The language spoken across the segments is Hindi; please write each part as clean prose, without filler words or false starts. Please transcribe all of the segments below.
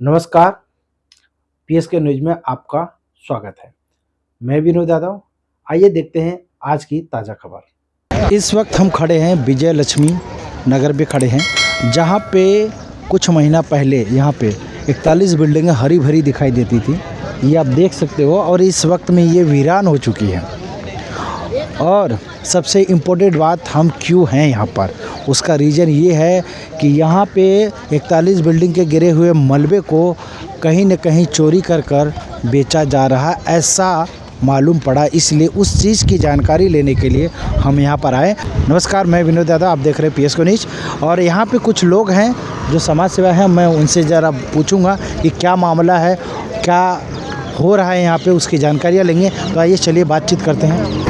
नमस्कार। पीएसके न्यूज में आपका स्वागत है। मैं विनोद यादव। आइए देखते हैं आज की ताज़ा खबर। इस वक्त हम खड़े हैं विजय लक्ष्मी नगर पे खड़े हैं, जहां पे कुछ महीना पहले यहां पे 41 बिल्डिंगें हरी भरी दिखाई देती थी। ये आप देख सकते हो, और इस वक्त में ये वीरान हो चुकी है। और सबसे इम्पोर्टेंट बात, हम क्यों हैं यहाँ पर, उसका रीज़न ये है कि यहाँ पे 41 बिल्डिंग के गिरे हुए मलबे को कहीं न कहीं चोरी कर कर बेचा जा रहा है, ऐसा मालूम पड़ा। इसलिए उस चीज़ की जानकारी लेने के लिए हम यहाँ पर आए। नमस्कार, मैं विनोद यादव, आप देख रहे हैं पीएसके न्यूज। और यहाँ पे कुछ लोग हैं जो समाज सेवा है, मैं उनसे ज़रा पूछूँगा कि क्या मामला है, क्या हो रहा है यहाँ पे, उसकी जानकारियाँ लेंगे। तो आइए चलिए बातचीत करते हैं।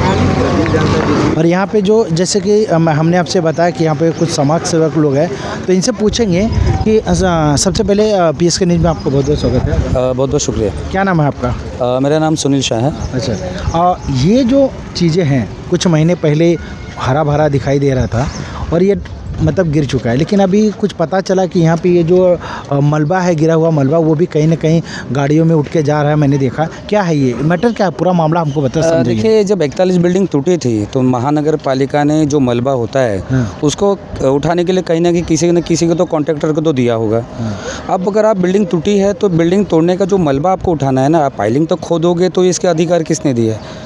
और यहाँ पे जो जैसे कि हमने आपसे बताया कि यहाँ पे कुछ समाज सेवक लोग हैं, तो इनसे पूछेंगे कि सबसे पहले पीएसके न्यूज़ में आपको बहुत बहुत स्वागत है। बहुत बहुत शुक्रिया। क्या नाम है आपका? मेरा नाम सुनील शाह है। अच्छा, ये जो चीज़ें हैं, कुछ महीने पहले हरा भरा दिखाई दे रहा था और ये मतलब गिर चुका है, लेकिन अभी कुछ पता चला कि यहाँ पे ये जो मलबा है, गिरा हुआ मलबा, वो भी कहीं ना कहीं गाड़ियों में उठ के जा रहा है। मैंने देखा। क्या है ये मैटर, क्या है पूरा मामला, हमको बता समझिए। देखिए, जब 41 बिल्डिंग टूटी थी तो महानगर पालिका ने जो मलबा होता है उसको उठाने के लिए कहीं ना कहीं किसी को तो कॉन्ट्रैक्टर को तो दिया होगा। अब अगर आप बिल्डिंग टूटी है तो बिल्डिंग तोड़ने का जो मलबा आपको उठाना है ना, आप पाइलिंग तो खोदोगे, तो इसके अधिकार किसने दिया है?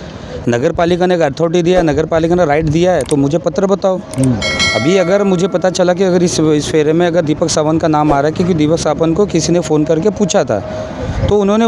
नगर पालिका ने अथॉरिटी दिया है, नगर पालिका ने राइट दिया है, तो मुझे पत्र बताओ। अभी अगर मुझे पता चला कि अगर इस फेरे में अगर दीपक सावंत का नाम आ रहा है, क्योंकि दीपक सावंत को किसी ने फ़ोन करके पूछा था, तो उन्होंने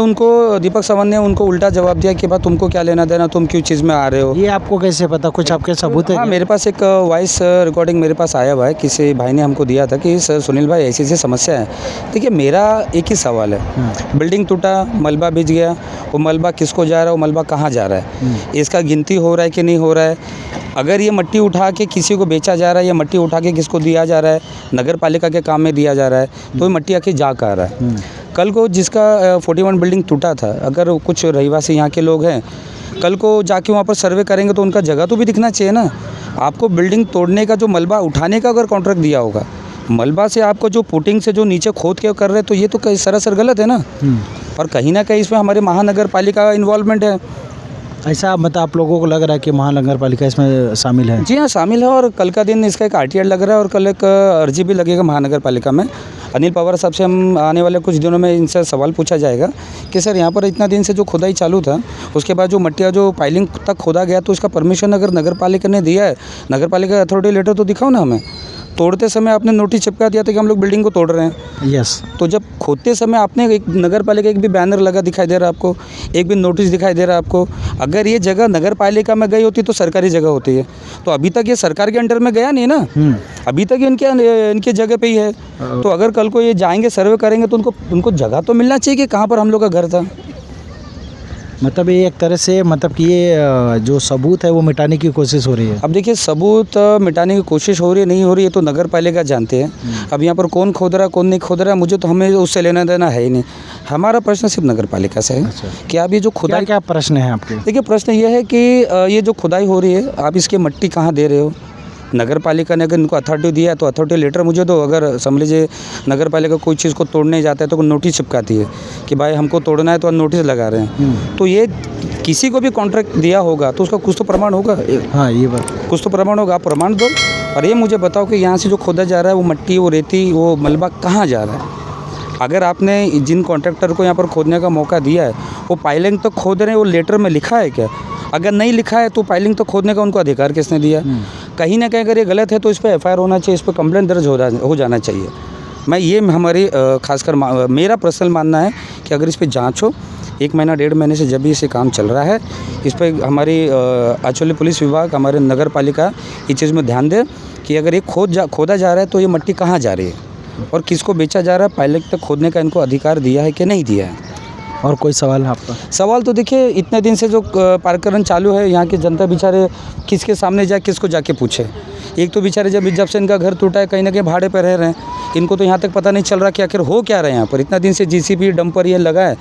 दीपक सावंत ने उनको उल्टा जवाब दिया कि भाई तुमको क्या लेना देना, तुम क्यों चीज़ में आ रहे हो। ये आपको कैसे पता? कुछ आपके सबूत है? हाँ, मेरे पास एक वॉइस रिकॉर्डिंग मेरे पास आया हुआ है, किसी भाई ने हमको दिया था कि सर सुनील भाई ऐसी ऐसी समस्या है। देखिए, मेरा एक ही सवाल है, बिल्डिंग टूटा, मलबा बिछ गया, वो मलबा किसको जा रहा है, वो मलबा कहाँ जा रहा है, इसका गिनती हो रहा है कि नहीं हो रहा है। अगर ये मट्टी उठा के किसी को बेचा जा रहा है या मट्टी उठा के किसको दिया जा रहा है, नगर पालिका के काम में दिया जा रहा है, तो ये मट्टी आके जा कहाँ रहा है। कल को जिसका 41 बिल्डिंग टूटा था, अगर कुछ रहीवासी यहाँ के लोग हैं, कल को जाके वहाँ पर सर्वे करेंगे तो उनका जगह तो भी दिखना चाहिए ना। आपको बिल्डिंग तोड़ने का जो मलबा उठाने का अगर कॉन्ट्रैक्ट दिया होगा, मलबा से आपको जो पुटिंग से जो नीचे खोद के कर रहे हैं, तो ये तो सरासर गलत है ना। और कहीं ना कहीं इसमें हमारे महानगर पालिका का इन्वॉल्वमेंट है। ऐसा मतलब आप लोगों को लग रहा है कि महानगर पालिका इसमें शामिल है? जी हाँ, शामिल है। और कल का दिन इसका एक आरटीआर लग रहा है और कल एक अर्जी भी लगेगा महानगर पालिका में। अनिल पवार साहब से हम आने वाले कुछ दिनों में इनसे सवाल पूछा जाएगा कि सर यहाँ पर इतना दिन से जो खुदाई चालू था, उसके बाद जो मट्टिया जो पाइलिंग तक खोदा गया, तो उसका परमिशन अगर नगर पालिका ने दिया है, नगर पालिका अथॉरिटी लेटर तो दिखाओ ना हमें। तोड़ते समय आपने नोटिस चिपका दिया था कि हम लोग बिल्डिंग को तोड़ रहे हैं। यस। तो जब खोदते समय आपने एक नगर पालिका एक भी बैनर लगा दिखाई दे रहा है आपको, एक भी नोटिस दिखाई दे रहा है आपको। अगर ये जगह नगर पालिका में गई होती तो सरकारी जगह होती है, तो अभी तक ये सरकार के अंडर में गया नहीं ना। अभी तक इनके जगह पे ही है। तो अगर कल को ये जाएंगे सर्वे करेंगे तो उनको जगह तो मिलना चाहिए कि कहाँ पर हम लोग का घर था। मतलब ये एक तरह से मतलब कि ये जो सबूत है वो मिटाने की कोशिश हो रही है। अब देखिए, सबूत मिटाने की कोशिश हो रही है नहीं हो रही है तो नगर पालिका जानते हैं। अब यहाँ पर कौन खोद रहा है कौन नहीं खोद रहा है, मुझे तो हमें उससे लेना देना है ही नहीं। हमारा प्रश्न सिर्फ नगर पालिका से है। अच्छा। कि आप ये जो खुदाई, क्या प्रश्न है आपके? देखिए, प्रश्न ये है कि ये जो खुदाई हो रही है, आप इसकी मट्टी कहाँ दे रहे हो। नगर पालिका ने अगर इनको अथॉरिटी दिया है तो अथॉरिटी लेटर मुझे दो। अगर समझ लीजिए नगर पालिका कोई चीज़ को तोड़ने जाता है तो नोटिस चिपकाती है कि भाई हमको तोड़ना है, तो नोटिस लगा रहे हैं। तो ये किसी को भी कॉन्ट्रैक्ट दिया होगा तो उसका कुछ तो प्रमाण होगा। हाँ, ये बात कुछ तो प्रमाण होगा, आप प्रमाण दो। और ये मुझे बताओ कि यहाँ से जो खोदा जा रहा है वो मट्टी, वो रेती, वो मलबा कहाँ जा रहा है। अगर आपने जिन कॉन्ट्रैक्टर को यहाँ पर खोदने का मौका दिया है, वो पाइलिंग तो खोद रहे हैं, वो लेटर में लिखा है क्या? अगर नहीं लिखा है तो पाइलिंग तो खोदने का उनको अधिकार किसने दिया? कहीं ना कहीं अगर ये गलत है तो इस पर एफआईआर होना चाहिए, इस पर कंप्लेंट दर्ज हो जाना चाहिए। मैं ये हमारी खासकर मेरा पर्सनल मानना है कि अगर इस पर जांच हो, 1 महीना 1.5 महीने से जब भी इसे काम चल रहा है, इस पर हमारी एक्चुअली पुलिस विभाग, हमारे नगर पालिका इस चीज़ में ध्यान दे कि अगर ये खोदा जा रहा है तो ये मट्टी कहाँ जा रही है और किसको बेचा जा रहा है, पाइलिंग तक खोदने का इनको अधिकार दिया है कि नहीं दिया है। और कोई सवाल है आपका? सवाल तो देखिए, इतने दिन से जो प्रकरण चालू है, यहाँ की जनता बेचारे किसके सामने जाए, किसको जाके पूछे। एक तो बेचारे जब से इनका घर टूटा है, कहीं ना कहीं भाड़े पर रह रहे हैं, इनको तो यहाँ तक पता नहीं चल रहा कि आखिर हो क्या रहा है यहाँ पर। इतना दिन से जीसीबी डंपर ये लगा है,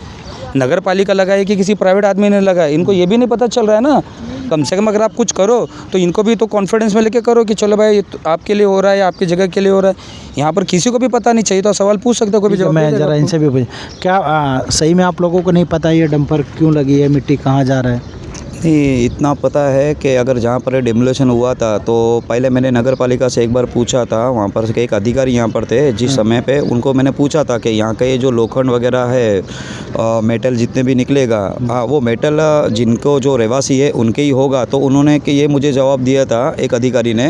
नगर पालिका लगा है कि किसी प्राइवेट आदमी ने लगा है, इनको ये भी नहीं पता चल रहा है ना। कम से कम अगर आप कुछ करो तो इनको भी तो कॉन्फिडेंस में लेके करो कि चलो भाई ये तो आपके लिए हो रहा है, आपकी जगह के लिए हो रहा है। यहाँ पर किसी को भी पता नहीं चाहिए तो सवाल पूछ सकते हो, कोई भी जवाब मैं दे देगा ज़रा आपको। इनसे भी पूछ, क्या सही में आप लोगों को नहीं पता ये डंपर क्यों लगी है, मिट्टी कहाँ जा रहा है? नहीं, इतना पता है कि अगर जहाँ पर डेमोलेशन हुआ था तो पहले मैंने नगर पालिका से एक बार पूछा था, वहाँ पर के एक अधिकारी यहाँ पर थे जिस समय पे, उनको मैंने पूछा था कि यहाँ का ये जो लोखंड वगैरह है, मेटल जितने भी निकलेगा, हाँ वो मेटल जिनको जो रहवासी है उनके ही होगा। तो उन्होंने कि ये मुझे जवाब दिया था एक अधिकारी ने,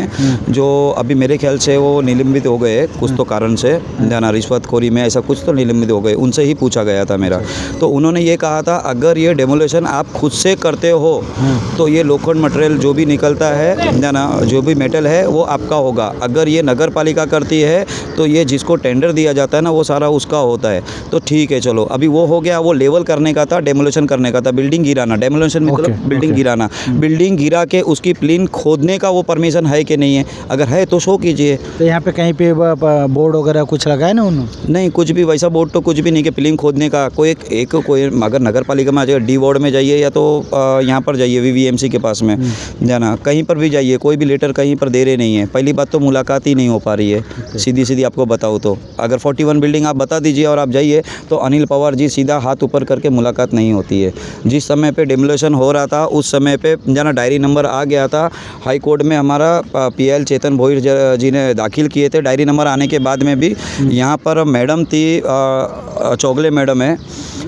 जो अभी मेरे ख्याल से वो निलंबित हो गए कुछ तो कारण से, जाना रिश्वतखोरी में ऐसा कुछ तो निलंबित हो गए, उनसे ही पूछा गया था मेरा। तो उन्होंने ये कहा था अगर ये डेमोलेशन आप खुद से करते हो तो ये लोखंड मटेरियल जो भी निकलता है ना, जो भी मेटल है वो आपका होगा। अगर ये नगर पालिका करती है तो ये जिसको टेंडर दिया जाता है ना वो सारा उसका होता है। तो ठीक है चलो, अभी वो हो गया, वो लेवल करने का था, डेमोलेशन करने का था, बिल्डिंग गिराना, डेमोलेशन मतलब बिल्डिंग गिराना, बिल्डिंग गिरा के उसकी प्लेन खोदने का वो परमिशन है कि नहीं है, अगर है तो शो कीजिए। तो यहाँ पे कहीं पे बोर्ड वगैरह कुछ लगा है ना उन्होंने? नहीं, कुछ भी वैसा बोर्ड तो कुछ भी नहीं कि फिल्म खोदने का कोई कोई अगर नगर पालिका में आ जाएगा, डी वार्ड में जाइए या तो यहाँ पर जाइए वीवीएमसी के पास में जाना, कहीं पर भी जाइए, कोई भी लेटर कहीं पर दे रहे नहीं है। पहली बात तो मुलाकात ही नहीं हो पा रही है, सीधी सीधी आपको बताऊँ तो। अगर 41 बिल्डिंग आप बता दीजिए और आप जाइए तो अनिल पवार जी सीधा हाथ ऊपर करके मुलाकात नहीं होती है। जिस समय पे डेमोलेशन हो रहा था उस समय पे जाना डायरी नंबर आ गया था हाई कोर्ट में, हमारा पीएल चेतन भोईर जी ने दाखिल किए थे। डायरी नंबर आने के बाद में भी यहाँ पर मैडम थी, चौगले मैडम है,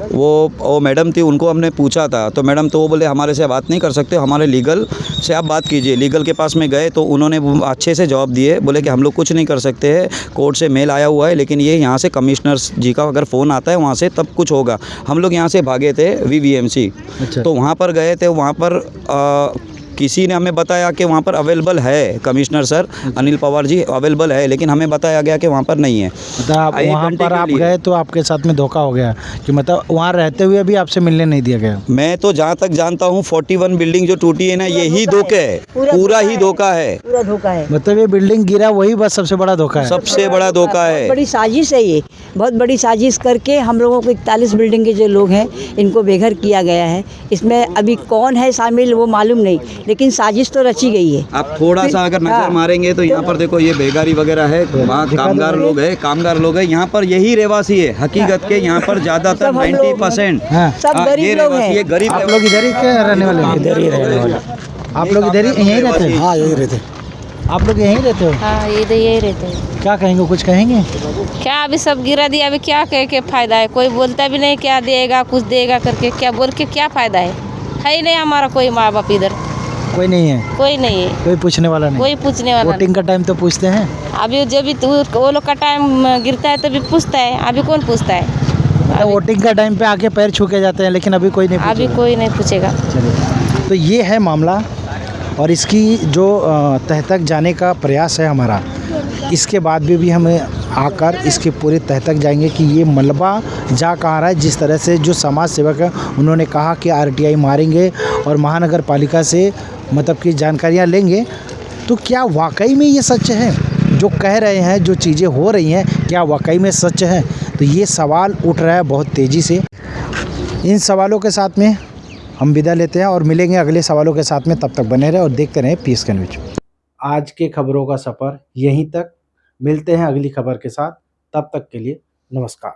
वो मैडम थी, उनको हमने पूछा था तो मैडम तो वो बोले हमारे से बात नहीं कर सकते, हमारे लीगल से आप बात कीजिए। लीगल के पास में गए तो उन्होंने अच्छे से जवाब दिए, बोले कि हम लोग कुछ नहीं कर सकते हैं, कोर्ट से मेल आया हुआ है, लेकिन ये यहाँ से कमिश्नर जी का अगर फ़ोन आता है वहाँ से तब कुछ होगा। हम लोग यहाँ से भागे थे वीवीएमसी, तो वहाँ पर गए थे, वहाँ पर किसी ने हमें बताया कि वहाँ पर अवेलेबल है commissioner sir Anil Pawar ji available है, लेकिन हमें बताया गया कि वहाँ पर नहीं है। मतलब वहाँ पर आप गए तो आपके साथ में धोखा हो गया कि मतलब वहाँ रहते हुए भी आपसे मिलने नहीं दिया गया? मैं तो जहाँ तक जानता हूँ 41 बिल्डिंग जो टूटी है ना, यही धोखा है, पूरा ही धोखा है, पूरा धोखा है। मतलब ये बिल्डिंग गिरा वही बस सबसे बड़ा धोखा है? सबसे बड़ा धोखा है। बड़ी साजिश है ये, बहुत बड़ी साजिश करके हम लोगों को 41 बिल्डिंग के जो लोग हैं इनको बेघर किया गया है। इसमें अभी कौन है शामिल वो मालूम नहीं, लेकिन साजिश तो रची गई है। आप थोड़ा सा अगर नजर मारेंगे तो यहाँ पर देखो ये बेगारी वगैरह है, वहाँ कामगार लोग है, यहाँ पर यही रहवासी है हकीकत के, यहाँ पर ज्यादातर 90% सब गरीब लोग हैं। ये गरीब। आप लोग इधर ही क्या रहने वाले हैं? इधर ही रहने वाले। आप लोग इधर ही यहीं रहते हैं? हाँ यहीं रहते। आप लोग यहीं रहते हो? हाँ यही रहते हैं। क्या कहेंगे, कुछ कहेंगे? क्या अभी सब गिरा दिया, अभी क्या कह के फायदा है? कोई बोलता भी नहीं क्या देगा कुछ देगा करके, क्या बोल के क्या फायदा है? ही नहीं हमारा कोई माँ बाप इधर, कोई नहीं है? कोई नहीं है, कोई पूछने वाला नहीं? कोई पूछने वाला नहीं। वोटिंग का टाइम तो पूछते हैं? अभी जब भी वो लोग का टाइम गिरता है तभी पूछता है, अभी कौन पूछता है? तो वोटिंग का टाइम पे आके पैर छू के जाते हैं, लेकिन अभी कोई नहीं अभी पूछेगा। कोई नहीं पूछेगा। चलिए, तो ये है मामला और इसकी जो तह तक जाने का प्रयास है हमारा। इसके बाद भी हमें आकर इसके पूरे तह तक जाएंगे कि ये मलबा जा कहाँ रहा है। जिस तरह से जो समाज सेवक है उन्होंने कहा कि आरटीआई मारेंगे और महानगर पालिका से मतलब कि जानकारियाँ लेंगे, तो क्या वाकई में ये सच है जो कह रहे हैं, जो चीज़ें हो रही हैं, क्या वाकई में सच है? तो ये सवाल उठ रहा है बहुत तेज़ी से। इन सवालों के साथ में हम विदा लेते हैं और मिलेंगे अगले सवालों के साथ में। तब तक बने रहे और देखते रहें PSK न्यूज। आज के खबरों का सफ़र यहीं तक, मिलते हैं अगली खबर के साथ, तब तक के लिए नमस्कार।